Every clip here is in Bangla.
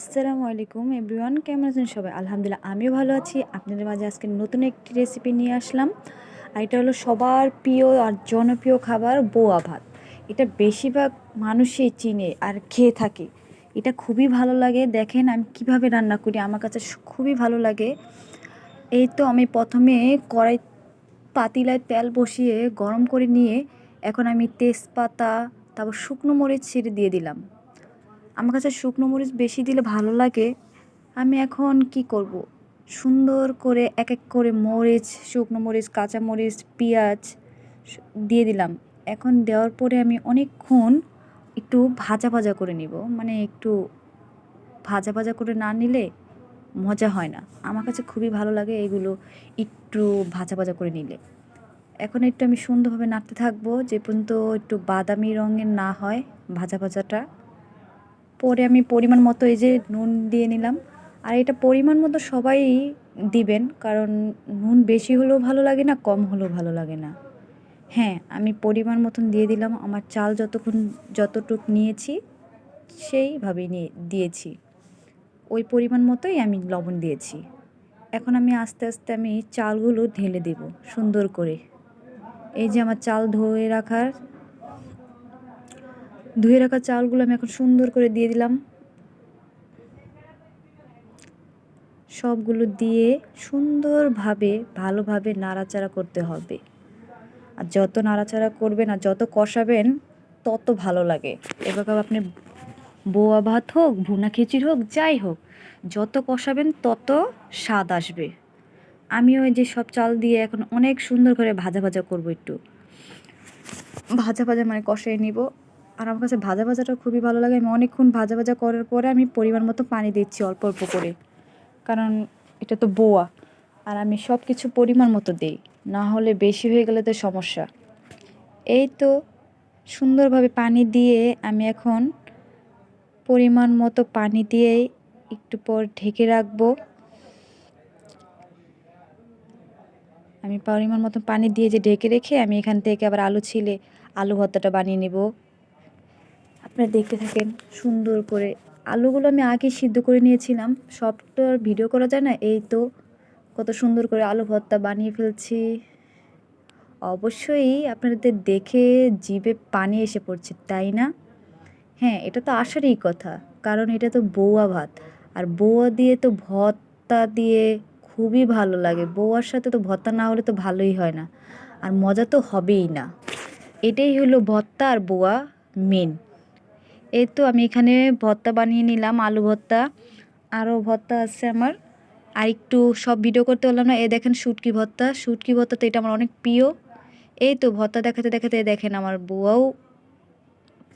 আসসালামু আলাইকুম এভরিওয়ান, কেমন আছেন সবাই? আলহামদুলিল্লাহ, আমিও ভালো আছি। আপনাদের মাঝে আজকে নতুন একটি রেসিপি নিয়ে আসলাম। আর এটা হলো সবার প্রিয় আর জনপ্রিয় খাবার বোয়া ভাত। এটা বেশিরভাগ মানুষই চিনে আর খেয়ে থাকে। এটা খুবই ভালো লাগে। দেখেন আমি কিভাবে রান্না করি, আমার কাছে খুবই ভালো লাগে। এই তো আমি প্রথমে কড়াই পাতিলায় তেল বসিয়ে গরম করে নিয়ে এখন আমি তেজপাতা, তারপর শুকনো মরিচ ছিঁড়ে দিয়ে দিলাম। আমার কাছে শুকনো মরিচ বেশি দিলে ভালো লাগে। আমি এখন কি করব, সুন্দর করে এক এক করে মরিচ, শুকনো মরিচ, কাঁচা মরিচ, পেঁয়াজ দিয়ে দিলাম। এখন দেওয়ার পরে আমি অনেকক্ষণ একটু ভাজা ভাজা করে নিব। মানে একটু ভাজা ভাজা করে না নিলে মজা হয় না। আমার কাছে খুবই ভালো লাগে এগুলো একটু ভাজা ভাজা করে নিলে। এখন একটু আমি সুন্দরভাবে নাড়তে থাকবো যে পর্যন্ত একটু বাদামি রঙের না হয় ভাজা ভাজাটা। পরে আমি পরিমাণ মতো এই যে নুন দিয়ে নিলাম। আর এটা পরিমাণ মতো সবাই দিবেন, কারণ নুন বেশি হলেও ভালো লাগে না, কম হলেও ভালো লাগে না। হ্যাঁ, আমি পরিমাণ মতন দিয়ে দিলাম। আমার চাল যতটুক নিয়েছি সেইভাবেই দিয়েছি। ওই পরিমাণ মতোই আমি লবণ দিয়েছি। এখন আমি আস্তে আস্তে আমি চালগুলো ঢেলে দেব সুন্দর করে। এই যে আমার চাল ধুয়ে রাখা চালগুলো আমি এখন সুন্দর করে দিয়ে দিলাম। সবগুলো দিয়ে সুন্দরভাবে ভালোভাবে নাড়াচাড়া করতে হবে। আর যত নাড়াচাড়া করবেন আর যত কষাবেন তত ভালো লাগে। এবার আপনি বোয়া ভাত হোক, ভুনা খিচুড়ি হোক, যাই হোক, যত কষাবেন তত স্বাদ আসবে। আমিও এই যে সব চাল দিয়ে এখন অনেক সুন্দর করে ভাজা ভাজা করব, একটু ভাজা ভাজা মানে কষাই নিব। আর আমার কাছে ভাজা ভাজাটা খুবই ভালো লাগে। আমি অনেকক্ষণ ভাজা ভাজা করার পরে আমি পরিমাণ মতো পানি দিচ্ছি অল্প অল্প করে, কারণ এটা তো বোয়া। আর আমি সব কিছু পরিমাণ মতো দিই, না হলে বেশি হয়ে গেলে তো সমস্যা। এই তো সুন্দরভাবে পানি দিয়ে আমি এখন পরিমাণ মতো পানি দিয়ে একটু পর ঢেকে রাখবো। আমি পরিমাণ মতো পানি দিয়ে যে ঢেকে রেখে আমি এখান থেকে আবার আলু ছিলে আলু ভর্তাটা বানিয়ে নেব। আপনারা দেখতে থাকেন সুন্দর করে। আলুগুলো আমি আগে সিদ্ধ করে নিয়েছিলাম, সব তো আর ভিডিও করা যায় না। এই তো কত সুন্দর করে আলু ভর্তা বানিয়ে ফেলছি। অবশ্যই আপনাদের দেখে জিভে পানি এসে পড়ছে, তাই না? হ্যাঁ, এটা তো আসারই কথা, কারণ এটা তো বৌয়া ভাত। আর বৌয়া দিয়ে তো ভর্তা দিয়ে খুবই ভালো লাগে। বৌয়ার সাথে তো ভর্তা না হলে তো ভালোই হয় না, আর মজা তো হবেই না। এটাই হলো ভর্তা আর বৌয়া মেন। এই তো আমি এখানে ভর্তা বানিয়ে নিলাম, আলু ভর্তা। আরও ভর্তা আছে আমার, আর একটু সব ভিডিও করতে পারলাম না। দেখেন শুটকি ভর্তা, শুটকি ভর্তা তো এটা আমার অনেক প্রিয়। এই তো ভর্তা দেখাতে দেখাতে দেখেন আমার বউয়াও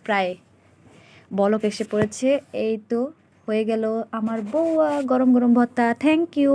প্রায় বলক এসে পড়েছে। এই তো হয়ে গেল আমার বউয়া গরম গরম ভর্তা। Thank you.